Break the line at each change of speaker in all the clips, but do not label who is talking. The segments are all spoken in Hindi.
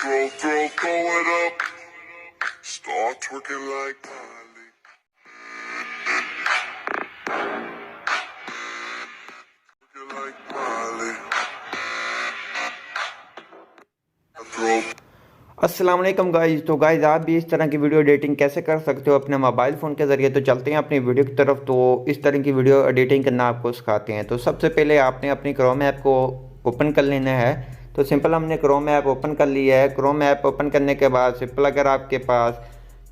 throw it up. Start twerking like Miley. Twerking like Miley. Throw.
अस्सलाम वालेकुम गाइज। तो गाइज आप भी इस तरह की वीडियो एडिटिंग कैसे कर सकते हो अपने मोबाइल फ़ोन के ज़रिए। तो चलते हैं अपनी वीडियो की तरफ। तो इस तरह की वीडियो एडिटिंग करना आपको सिखाते हैं। तो सबसे पहले आपने अपनी क्रोम ऐप को ओपन कर लेना है। तो सिंपल हमने क्रोम ऐप ओपन कर लिया है। क्रोम ऐप ओपन करने के बाद सिंपल अगर आपके पास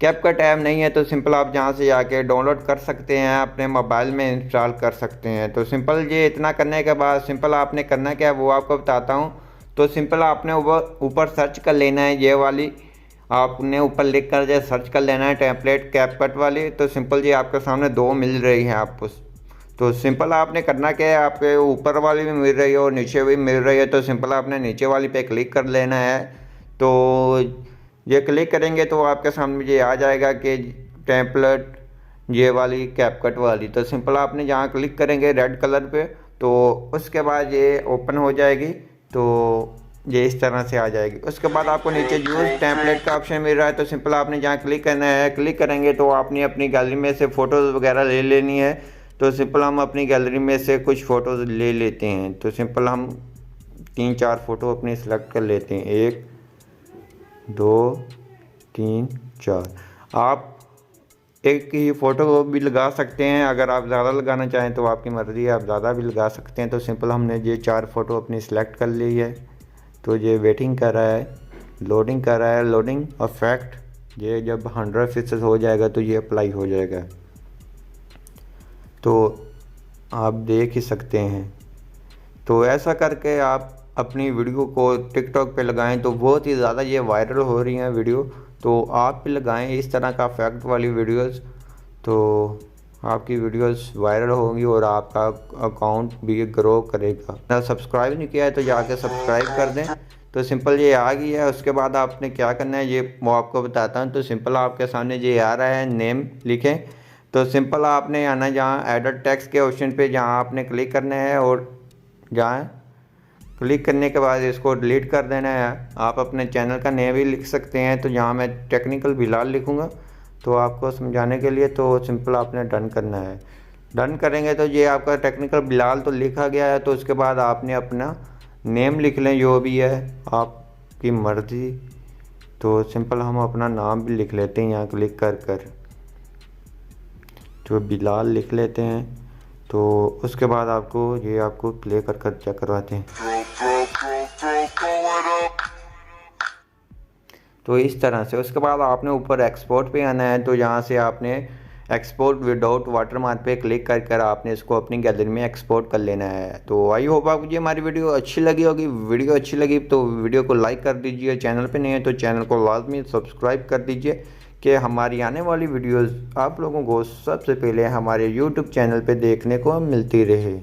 कैपकट ऐप नहीं है तो सिंपल आप जहाँ से जाके डाउनलोड कर सकते हैं, अपने मोबाइल में इंस्टॉल कर सकते हैं। तो सिंपल ये इतना करने के बाद सिंपल आपने करना क्या है वो आपको बताता हूँ। तो सिंपल आपने ऊपर सर्च कर लेना है, ये वाली आपने ऊपर लिख कर जो सर्च कर लेना है टेम्पलेट कैपकट वाली। तो सिंपल ये आपके सामने दो मिल रही है आपको। तो सिंपल आपने करना क्या है, आपके ऊपर वाली भी मिल रही है और नीचे भी मिल रही है। तो सिंपल आपने नीचे वाली पे क्लिक कर लेना है। तो ये क्लिक करेंगे तो आपके सामने ये आ जाएगा कि टेम्पलेट ये वाली कैपकट वाली। तो सिंपल आपने जहाँ क्लिक करेंगे रेड कलर पे तो उसके बाद ये ओपन हो जाएगी। तो ये इस तरह से आ जाएगी। उसके बाद आपको नीचे यूज़ टेम्पलेट का ऑप्शन मिल रहा है। तो सिंपल आपने जहाँ क्लिक करना है, क्लिक करेंगे तो आपने अपनी गैलरी में से फ़ोटोज़ वगैरह ले लेनी है। तो सिंपल हम अपनी गैलरी में से कुछ फ़ोटोज़ ले लेते हैं। तो सिंपल हम 3-4 फ़ोटो अपनी सेलेक्ट कर लेते हैं। 1 2 3 4। आप एक ही फ़ोटो भी लगा सकते हैं, अगर आप ज़्यादा लगाना चाहें तो आपकी मर्ज़ी है, आप ज़्यादा भी लगा सकते हैं। तो सिंपल हमने ये 4 फ़ोटो अपनी सेलेक्ट कर ली है। तो ये वेटिंग कर रहा है, लोडिंग कर रहा है। लोडिंग इफेक्ट ये जब 100% हो जाएगा तो ये अप्लाई हो जाएगा। तो आप देख ही सकते हैं। तो ऐसा करके आप अपनी वीडियो को टिकटॉक पे लगाएं तो बहुत ही ज़्यादा ये वायरल हो रही हैं वीडियो। तो आप भी लगाएं इस तरह का इफेक्ट वाली वीडियोस। तो आपकी वीडियोस वायरल होंगी और आपका अकाउंट भी ग्रो करेगा। ना सब्सक्राइब नहीं किया है तो जाके सब्सक्राइब कर दें। तो सिंपल ये आ गई है। उसके बाद आपने क्या करना है ये मैं आपको बताता हूँ। तो सिंपल आपके सामने ये आ रहा है, नेम लिखें। तो सिंपल आपने आना जहाँ एडिट टेक्स्ट के ऑप्शन पे जहाँ आपने क्लिक करना है और जहाँ क्लिक करने के बाद इसको डिलीट कर देना है। आप अपने चैनल का नेम भी लिख सकते हैं। तो यहाँ मैं टेक्निकल बिलाल लिखूँगा तो आपको समझाने के लिए। तो सिंपल आपने डन करना है। डन करेंगे तो ये आपका टेक्निकल बिलाल तो लिखा गया है। तो उसके बाद आपने अपना नेम लिख लें जो भी है आपकी मर्ज़ी। तो सिंपल हम अपना नाम भी लिख लेते हैं यहाँ क्लिक कर कर, तो बिलाल लिख लेते हैं। तो उसके बाद आपको प्ले कर कर चेक करवाते हैं।
Throw it up.
तो इस तरह से उसके बाद आपने ऊपर एक्सपोर्ट पे आना है। तो यहाँ से आपने एक्सपोर्ट विदाउट वाटरमार्क पे क्लिक कर कर आपने इसको अपनी गैलरी में एक्सपोर्ट कर लेना है। तो आई होप आपको ये हमारी वीडियो अच्छी लगी होगी। वीडियो अच्छी लगी तो वीडियो को लाइक कर दीजिए। चैनल पे नहीं है तो चैनल को लाजमी सब्सक्राइब कर दीजिए कि हमारी आने वाली वीडियोज़ आप लोगों को सबसे पहले हमारे यूट्यूब चैनल पर देखने को मिलती रहे।